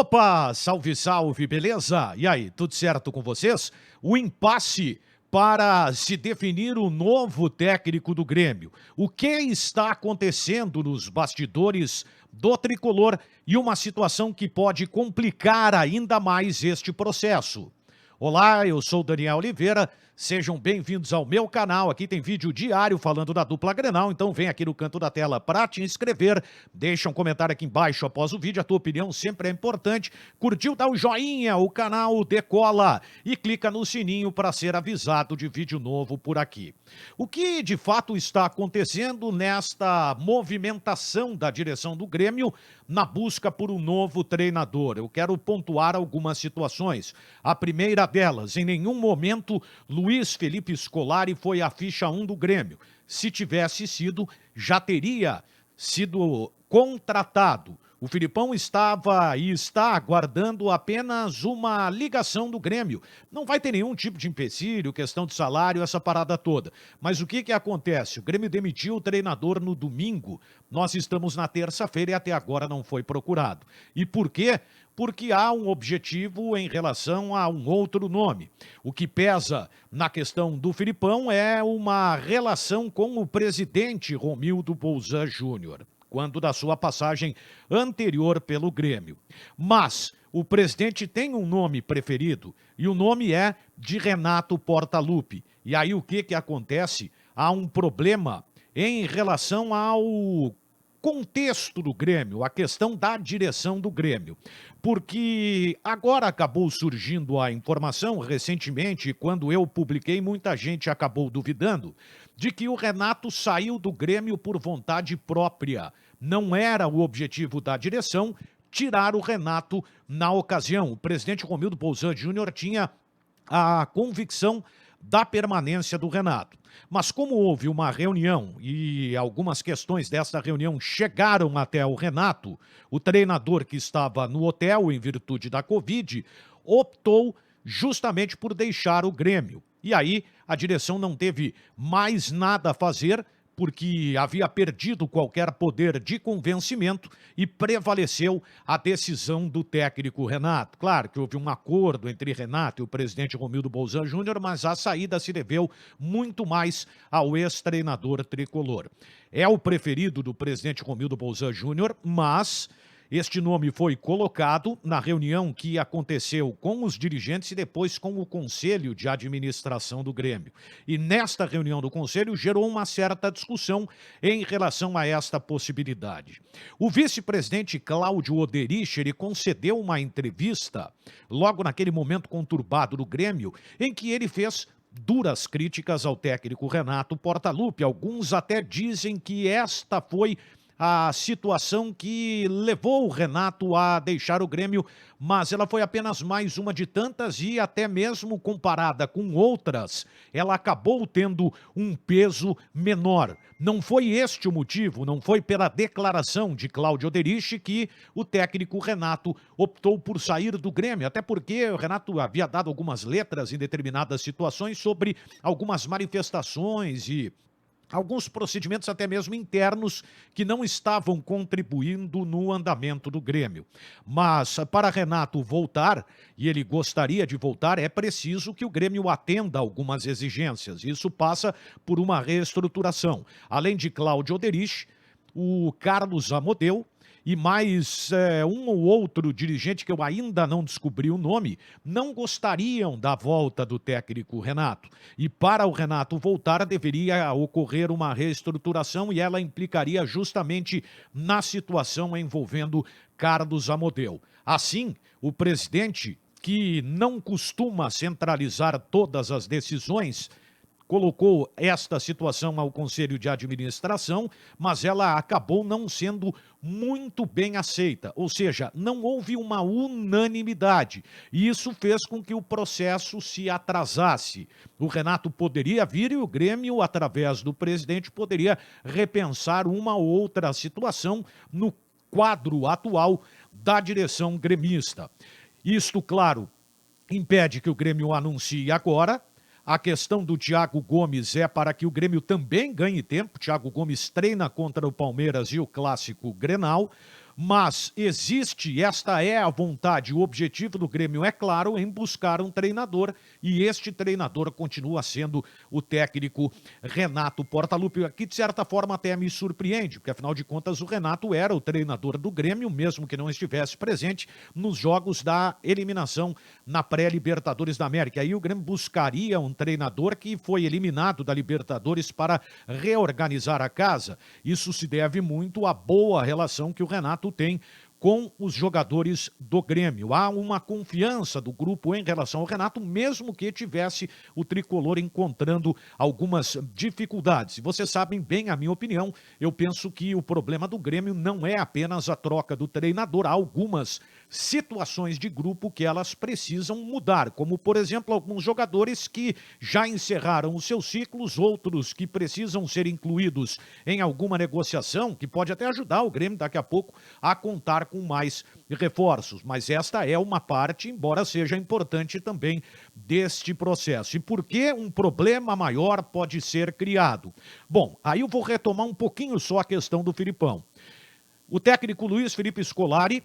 Opa, salve, salve, beleza? E aí, tudo certo com vocês? O impasse para se definir o novo técnico do Grêmio. O que está acontecendo nos bastidores do tricolor e uma situação que pode complicar ainda mais este processo. Olá, eu sou Daniel Oliveira, sejam bem-vindos ao meu canal. Aqui tem vídeo diário falando da dupla Grenal, então vem aqui no canto da tela para te inscrever. Deixa um comentário aqui embaixo após o vídeo, a tua opinião sempre é importante. Curtiu, dá o joinha, o canal decola e clica no sininho para ser avisado de vídeo novo por aqui. O que de fato está acontecendo nesta movimentação da direção do Grêmio na busca por um novo treinador? Eu quero pontuar algumas situações. A primeira delas, em nenhum momento Luiz Felipe Scolari foi a ficha 1 do Grêmio. Se tivesse sido, já teria sido contratado. O Filipão estava e está aguardando apenas uma ligação do Grêmio. Não vai ter nenhum tipo de empecilho, questão de salário, essa parada toda. Mas o que acontece? O Grêmio demitiu o treinador no domingo. Nós estamos na terça-feira e até agora não foi procurado. E por quê? Porque há um objetivo em relação a um outro nome. O que pesa na questão do Filipão é uma relação com o presidente Romildo Bolzan Júnior, quando da sua passagem anterior pelo Grêmio. Mas o presidente tem um nome preferido e o nome é de Renato Portaluppi. E aí o que acontece? Há um problema em relação ao contexto do Grêmio, a questão da direção do Grêmio. Porque agora acabou surgindo a informação, recentemente, quando eu publiquei, muita gente acabou duvidando, de que o Renato saiu do Grêmio por vontade própria. Não era o objetivo da direção tirar o Renato na ocasião. O presidente Romildo Bolzan Júnior tinha a convicção da permanência do Renato. Mas como houve uma reunião e algumas questões dessa reunião chegaram até o Renato, o treinador que estava no hotel em virtude da Covid, optou justamente por deixar o Grêmio. E aí a direção não teve mais nada a fazer, porque havia perdido qualquer poder de convencimento e prevaleceu a decisão do técnico Renato. Claro que houve um acordo entre Renato e o presidente Romildo Bolzan Júnior, mas a saída se deveu muito mais ao ex-treinador tricolor. É o preferido do presidente Romildo Bolzan Júnior, mas este nome foi colocado na reunião que aconteceu com os dirigentes e depois com o Conselho de Administração do Grêmio. E nesta reunião do Conselho gerou uma certa discussão em relação a esta possibilidade. O vice-presidente Cláudio Oderich, ele concedeu uma entrevista logo naquele momento conturbado do Grêmio, em que ele fez duras críticas ao técnico Renato Portaluppi. Alguns até dizem que esta foi a situação que levou o Renato a deixar o Grêmio, mas ela foi apenas mais uma de tantas e até mesmo comparada com outras, ela acabou tendo um peso menor. Não foi este o motivo, não foi pela declaração de Cláudio Oderich que o técnico Renato optou por sair do Grêmio, até porque o Renato havia dado algumas letras em determinadas situações sobre algumas manifestações e alguns procedimentos até mesmo internos que não estavam contribuindo no andamento do Grêmio. Mas para Renato voltar, e ele gostaria de voltar, é preciso que o Grêmio atenda algumas exigências. Isso passa por uma reestruturação. Além de Cláudio Oderich, o Carlos Amodeu e mais um ou outro dirigente que eu ainda não descobri o nome, não gostariam da volta do técnico Renato. E para o Renato voltar, deveria ocorrer uma reestruturação e ela implicaria justamente na situação envolvendo Carlos Amodeu. Assim, o presidente, que não costuma centralizar todas as decisões, colocou esta situação ao Conselho de Administração, mas ela acabou não sendo muito bem aceita, ou seja, não houve uma unanimidade, e isso fez com que o processo se atrasasse. O Renato poderia vir e o Grêmio, através do presidente, poderia repensar uma ou outra situação no quadro atual da direção gremista. Isto, claro, impede que o Grêmio anuncie agora. A questão do Thiago Gomes é para que o Grêmio também ganhe tempo. Thiago Gomes treina contra o Palmeiras e o clássico Grenal. Mas existe, esta é a vontade, o objetivo do Grêmio, é claro, em buscar um treinador, e este treinador continua sendo o técnico Renato Portaluppi, que de certa forma até me surpreende, porque afinal de contas o Renato era o treinador do Grêmio, mesmo que não estivesse presente nos jogos da eliminação na pré-Libertadores da América. Aí o Grêmio buscaria um treinador que foi eliminado da Libertadores para reorganizar a casa. Isso se deve muito à boa relação que o Renato tem com os jogadores do Grêmio. Há uma confiança do grupo em relação ao Renato, mesmo que tivesse o tricolor encontrando algumas dificuldades. E vocês sabem bem a minha opinião, eu penso que o problema do Grêmio não é apenas a troca do treinador, há algumas situações de grupo que elas precisam mudar, como, por exemplo, alguns jogadores que já encerraram os seus ciclos, outros que precisam ser incluídos em alguma negociação, que pode até ajudar o Grêmio daqui a pouco a contar com mais reforços. Mas esta é uma parte, embora seja importante também, deste processo. E por que um problema maior pode ser criado? Bom, aí eu vou retomar um pouquinho só a questão do Filipão. O técnico Luiz Felipe Scolari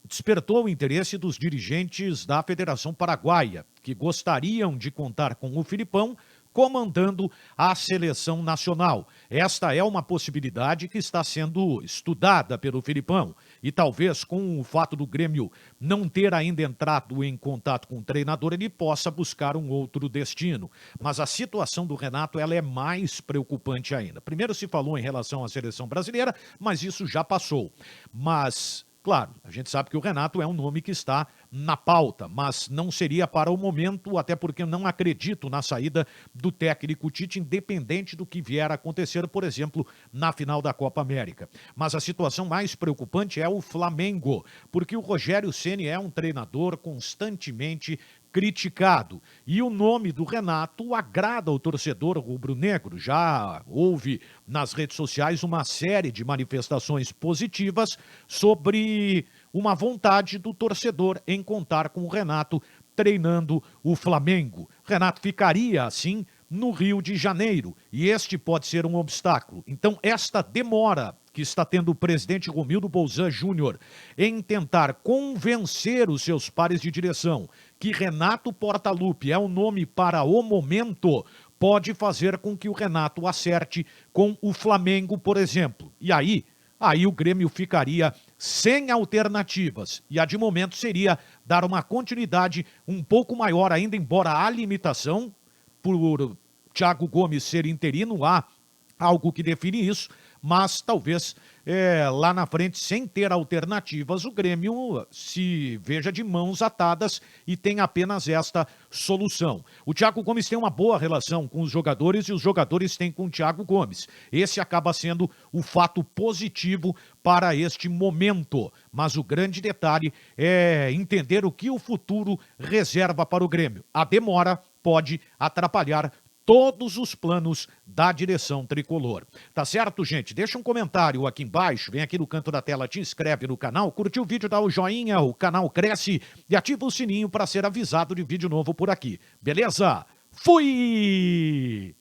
despertou o interesse dos dirigentes da Federação Paraguaia, que gostariam de contar com o Filipão comandando a seleção nacional. Esta é uma possibilidade que está sendo estudada pelo Filipão e talvez com o fato do Grêmio não ter ainda entrado em contato com o treinador, ele possa buscar um outro destino. Mas a situação do Renato, ela é mais preocupante ainda. Primeiro se falou em relação à seleção brasileira, mas isso já passou. Mas claro, a gente sabe que o Renato é um nome que está na pauta, mas não seria para o momento, até porque eu não acredito na saída do técnico Tite, independente do que vier a acontecer, por exemplo, na final da Copa América. Mas a situação mais preocupante é o Flamengo, porque o Rogério Ceni é um treinador constantemente criticado. E o nome do Renato agrada ao torcedor rubro-negro. Já houve nas redes sociais uma série de manifestações positivas sobre uma vontade do torcedor em contar com o Renato treinando o Flamengo. Renato ficaria, assim, no Rio de Janeiro, e este pode ser um obstáculo. Então, esta demora que está tendo o presidente Romildo Bolzan Júnior em tentar convencer os seus pares de direção que Renato Portaluppi é o nome para o momento, pode fazer com que o Renato acerte com o Flamengo, por exemplo. E aí o Grêmio ficaria sem alternativas. E a de momento seria dar uma continuidade um pouco maior ainda, embora a limitação por Thiago Gomes ser interino, há algo que define isso, mas talvez lá na frente, sem ter alternativas, o Grêmio se veja de mãos atadas e tem apenas esta solução. O Thiago Gomes tem uma boa relação com os jogadores e os jogadores têm com o Thiago Gomes. Esse acaba sendo o fato positivo para este momento. Mas o grande detalhe é entender o que o futuro reserva para o Grêmio. A demora pode atrapalhar todos os planos da direção tricolor. Tá certo, gente? Deixa um comentário aqui embaixo, vem aqui no canto da tela, te inscreve no canal, curtiu o vídeo, dá o joinha, o canal cresce e ativa o sininho para ser avisado de vídeo novo por aqui. Beleza? Fui!